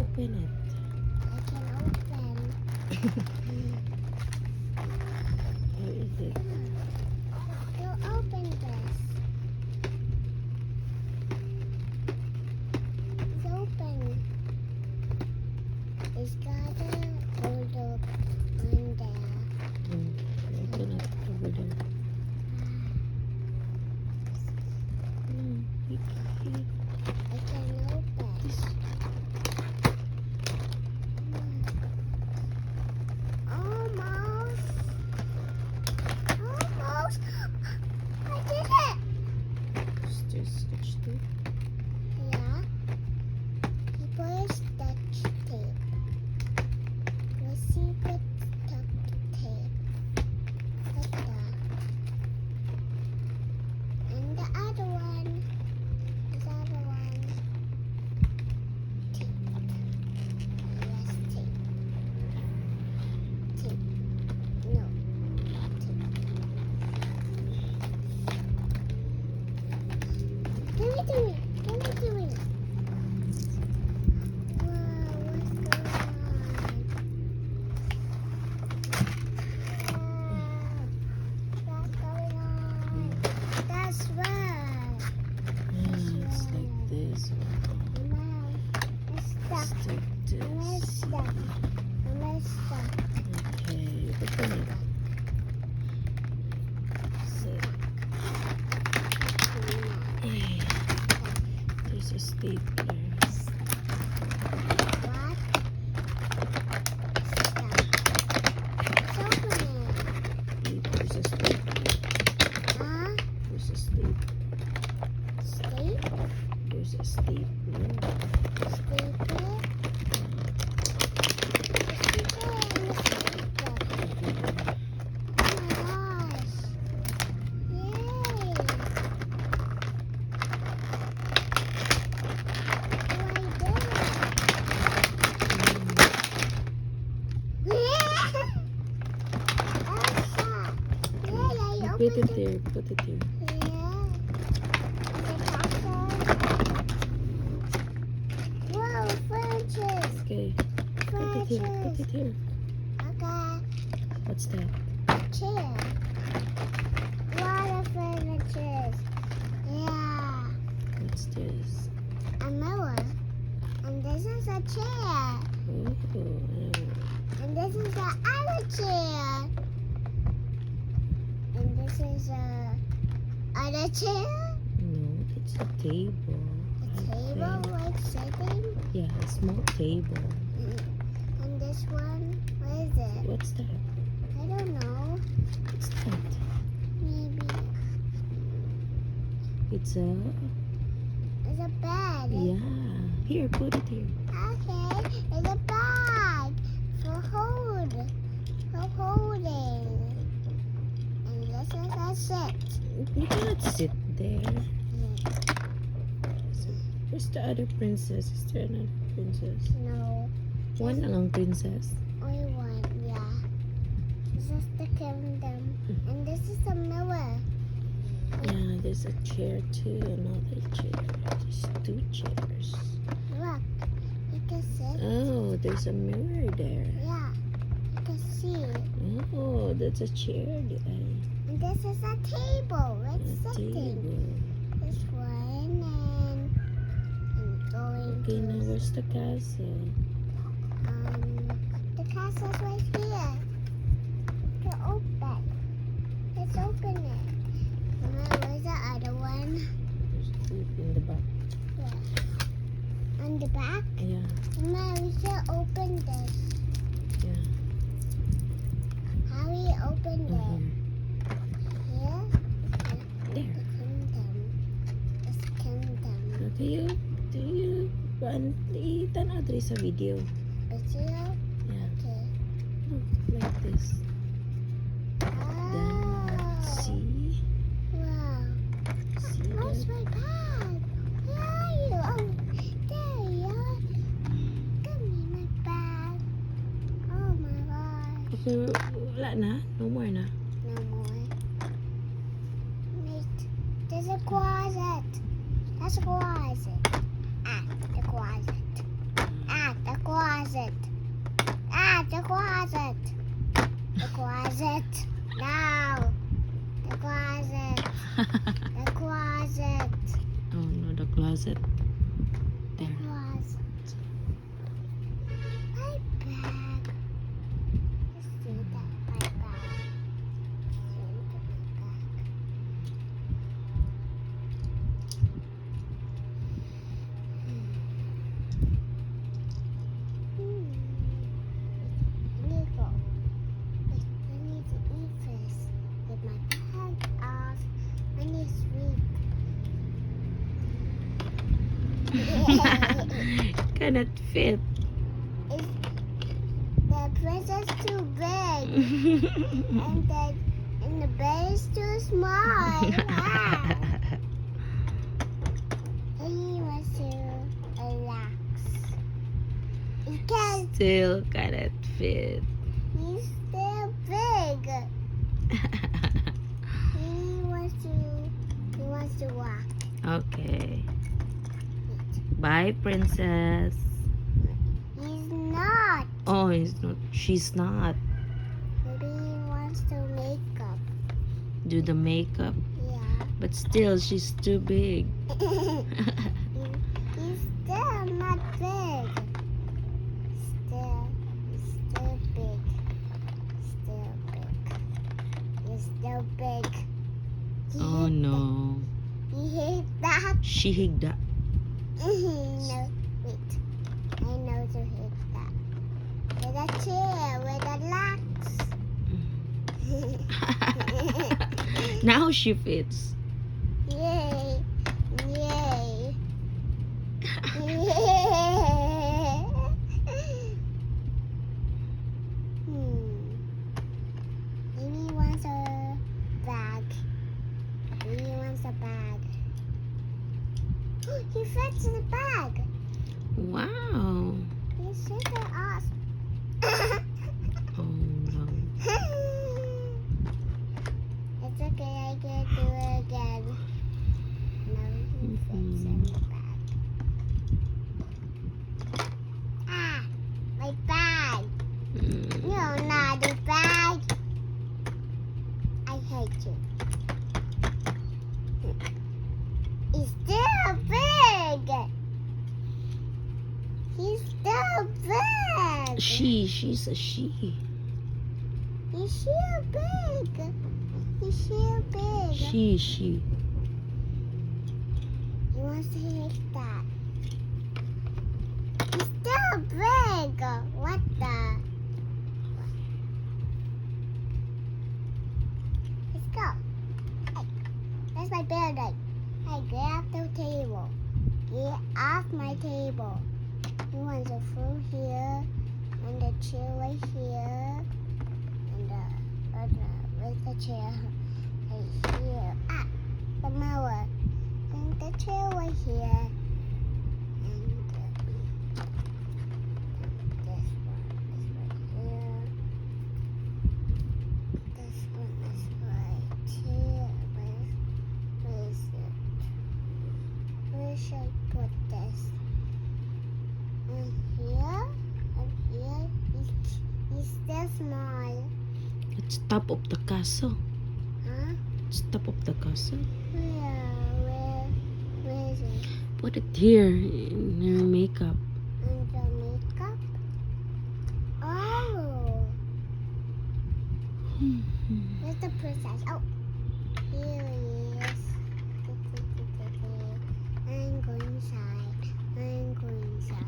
Open it. I can open. Where is it? You open this. It's open. It's got a hold up on there. Open it over there. I can open. Almost. Almost. I did it. Just scotch tape. Yeah. He put a scotch tape. Let's see what duct tape. Like that. And the other one. This other one. Tape. Yes, tape. Tape. No. Tape. Give it to me. Give it to me. Wow, what's going on? Wow, what's going on? That's right. It's like this. Mom, it's stuck. Stick I'm this. stuck. I'm stuck. Okay, open it. There's a stapler. What? Stuck. It's opening. There's a stapler. Huh? There's a stapler. Steak? There's a stapler. Stapler? Oh my gosh. Yay. Put it there. Put it there. Whoa, furniture. Okay. Put it here. Put it here. Okay. What's that? Chair. Water furniture. Yeah. What's this? A mirror. And this is a chair. Oh. And this is the other chair. And this is a other chair. No, it's a table. A I table think. like sitting. Yeah, a small table. And this one, what is it? What's that? I don't know. What's that? Maybe It's a it's a bed. yeah. Here, put it here. Okay, it's a bag for holding. And this is a sit. You cannot sit there. So, where's the other princess? Is there another princess? No, One na lang princess. only one. Yeah. This is the kingdom, and this is the mirror. Yeah, there's a chair too. Another chair. There's two chairs. Look, you can sit. Oh, there's a mirror there. Yeah, you can see. Oh, that's a chair there. And this is a table. A It's sitting. table. This one and going Okay, to now where's the castle? the castle's right here. To open. Let's open it. Now, where's the other one? There's two in the back. On the back? Yeah, Now, we should open this. yeah. How we open it? Here? There. The kingdom. This kingdom. Do you want tanaw diri sa video? Video? Yeah. Okay. Look, like this. Then, see? Wow. See Where's that? my bag? Where are you? Oh, there you are. Give me my bag. Oh my gosh. Okay, wala na? No more na? No more. Wait. There's a closet. That's a closet. The closet. The closet. Ah, the closet. The closet. No. The closet. The closet. Oh no, the closet. The There. closet. My bag. Let's see that. My bag. Look at my bag. I need to go. Wait, I need to eat first. Get my bag off. I need sweet. Cannot fit. Is the princess too big? And the bed is too small. Ah. He wants to relax. He can't. Still cannot fit. He's still big. He wants to walk. Okay. Bye, princess. He's not. Oh, he's not. She's not. Maybe he wants to make up. Do the makeup. Yeah. But still, she's too big. He's still not big. He's still big. Still big. He's still big. He Oh hit no. that. He hit that. She hit that. No, wait. I know to hit that. With a chair, with a lax. Now she fits. Yay. Yay. Maybe he wants a bag. Maybe he wants a bag. He fits in the bag. Wow. You should have asked. Oh no. It's okay, I can do it again. No, he fits in the bag. Ah, my bag. Mm. No, not the bag. I hate you. He's still big. He's still big. She's a she. He's still big. He's still big. She. He wants to hit that. He's still big. What the? Let's go. Hey, that's my building. Hey, get off the table. Get off my table. He wants a food here, and the chair right here, and with the chair right here. Ah, the mower. And the chair right here. And this one here. This one is right here. Where is it? Where should I put this? And here. And here. He's still small. It's top of the castle. Huh? It's top of the castle. Where is it? Put it here in her makeup. And the makeup? Oh. Where's the princess? Oh, here he is. I'm going inside. I'm going inside.